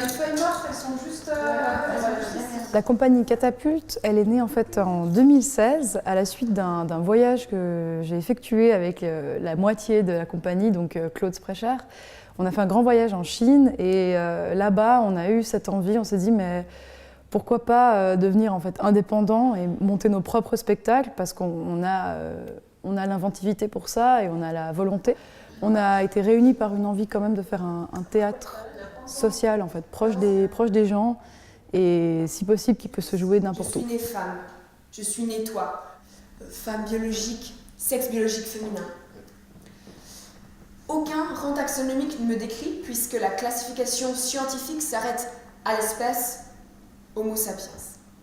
les feuilles mortes, elles sont juste... La compagnie Catapulte, elle est née en fait en 2016 à la suite d'un voyage que j'ai effectué avec la moitié de la compagnie, donc Claude Sprecher. On a fait un grand voyage en Chine et là-bas, on a eu cette envie, on s'est dit mais pourquoi pas devenir en fait indépendant et monter nos propres spectacles parce qu'on a l'inventivité pour ça et on a la volonté. On a été réunis par une envie quand même de faire un théâtre social en fait, proche des gens et si possible qui peut se jouer n'importe où. Je suis née femme, je suis née toi, femme biologique, sexe biologique féminin. Aucun rang taxonomique ne me décrit puisque la classification scientifique s'arrête à l'espèce Homo sapiens.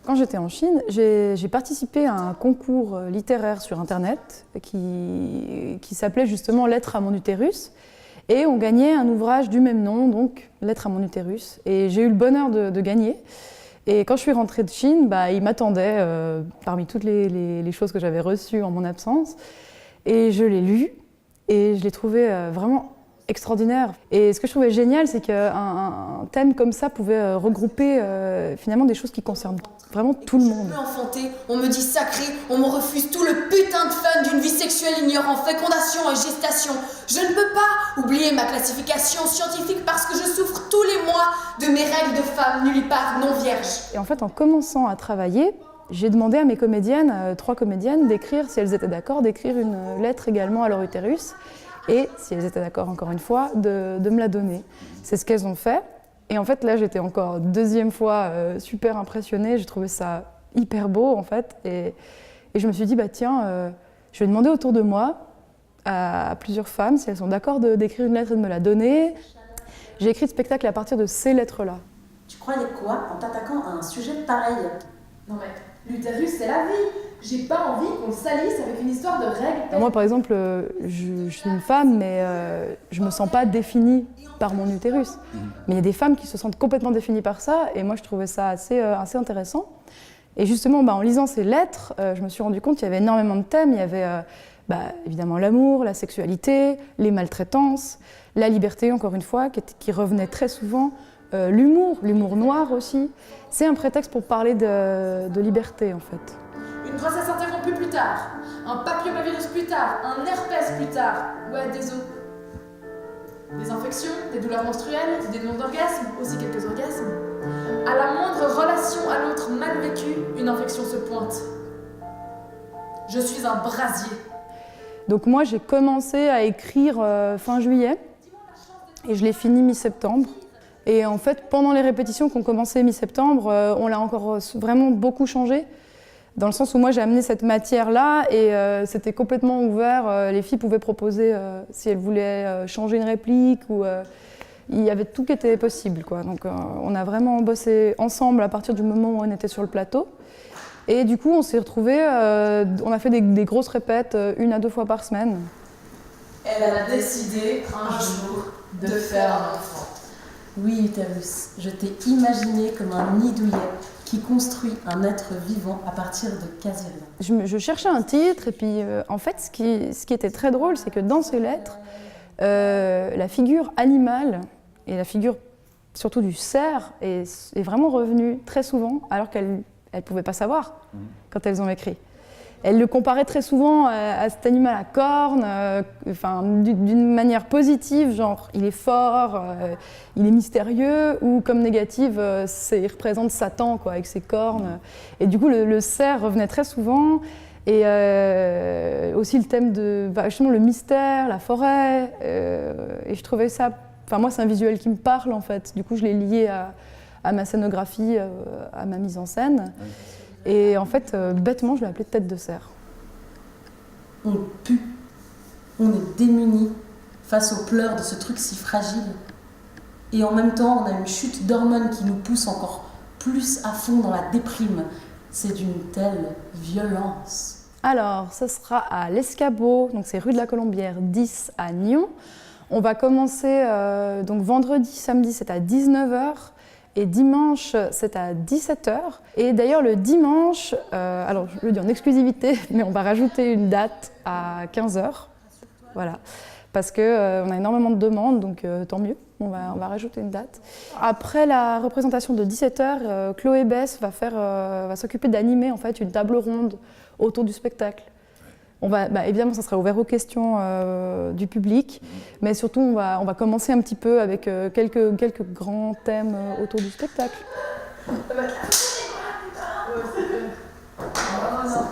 Quand j'étais en Chine, j'ai participé à un concours littéraire sur Internet qui s'appelait justement « Lettre à mon utérus ». Et on gagnait un ouvrage du même nom, donc « Lettre à mon utérus ». Et j'ai eu le bonheur de gagner. Et quand je suis rentrée de Chine, il m'attendait parmi toutes les choses que j'avais reçues en mon absence. Et je l'ai lu et je l'ai trouvé vraiment extraordinaire. Et ce que je trouvais génial, c'est qu'un thème comme ça pouvait regrouper finalement des choses qui concernent vraiment tout le monde. Je peux enfanter, on me dit sacré, on me refuse tout le putain de fun d'une vie sexuelle ignorant fécondation et gestation. Je ne peux pas oublier ma classification scientifique parce que je souffre tous les mois de mes règles de femme nullipare non vierge. Et en fait, en commençant à travailler, j'ai demandé à mes comédiennes, 3 comédiennes, d'écrire, si elles étaient d'accord, d'écrire une lettre également à leur utérus. Et, si elles étaient d'accord encore une fois, de me la donner. C'est ce qu'elles ont fait. Et en fait, là, j'étais encore deuxième fois super impressionnée. J'ai trouvé ça hyper beau, en fait. Et je me suis dit, tiens, je vais demander autour de moi à plusieurs femmes si elles sont d'accord d'écrire une lettre et de me la donner. J'ai écrit le spectacle à partir de ces lettres-là. Tu croyais quoi en t'attaquant à un sujet pareil? Non mais, l'utérus, c'est la vie. J'ai pas envie qu'on le salisse avec une histoire de règles. Moi, par exemple, je suis une femme, mais je me sens pas définie par mon utérus. Mais il y a des femmes qui se sentent complètement définies par ça, et moi, je trouvais ça assez intéressant. Et justement, en lisant ces lettres, je me suis rendu compte qu'il y avait énormément de thèmes. Il y avait évidemment l'amour, la sexualité, les maltraitances, la liberté, encore une fois, qui revenait très souvent, l'humour noir aussi. C'est un prétexte pour parler de liberté, en fait. Une grossesse interrompue plus tard, un papillomavirus plus tard, un herpès plus tard, ouais, des os. Des infections, des douleurs menstruelles, des dons d'orgasme, aussi quelques orgasmes. À la moindre relation à l'autre mal vécue, une infection se pointe. Je suis un brasier. Donc moi, j'ai commencé à écrire fin juillet et je l'ai fini mi-septembre. Et en fait, pendant les répétitions qu'on commençait mi-septembre, on l'a encore vraiment beaucoup changé. Dans le sens où moi j'ai amené cette matière-là et c'était complètement ouvert. Les filles pouvaient proposer si elles voulaient changer une réplique ou il y avait tout qui était possible, quoi. Donc on a vraiment bossé ensemble à partir du moment où on était sur le plateau. Et du coup on s'est retrouvés, on a fait des grosses répètes 1 à 2 fois par semaine. Elle a décidé un jour de faire un enfant. Oui, utérus, je t'ai imaginé comme un nid douillet qui construit un être vivant à partir de quasi rien. Je cherchais un titre et puis en fait ce qui était très drôle, c'est que dans ces lettres, la figure animale et la figure surtout du cerf est vraiment revenue très souvent alors qu'elles ne pouvaient pas savoir quand elles ont écrit. Elles le comparaient très souvent à cet animal à cornes, d'une manière positive, genre il est fort, il est mystérieux, ou comme négative, il représente Satan quoi, avec ses cornes. Et du coup, le cerf revenait très souvent, et aussi le thème de justement le mystère, la forêt. Et je trouvais ça, moi c'est un visuel qui me parle en fait. Du coup, je l'ai lié à ma scénographie, à ma mise en scène. Et en fait, bêtement, je l'ai appelé tête de cerf. On pue, on est démunis face aux pleurs de ce truc si fragile. Et en même temps, on a une chute d'hormones qui nous pousse encore plus à fond dans la déprime. C'est d'une telle violence. Alors, ce sera à l'Escabeau, donc c'est rue de la Colombière 10 à Nyon. On va commencer donc vendredi, samedi, c'est à 19h. Et dimanche, c'est à 17h. Et d'ailleurs, le dimanche, alors je le dis en exclusivité, mais on va rajouter une date à 15h. Voilà. Parce qu'on a énormément de demandes, donc tant mieux. On va rajouter une date. Après la représentation de 17h, Chloé Bess va s'occuper d'animer en fait une table ronde autour du spectacle. Évidemment, ça sera ouvert aux questions du public, mais surtout on va commencer un petit peu avec quelques grands thèmes autour du spectacle. Non.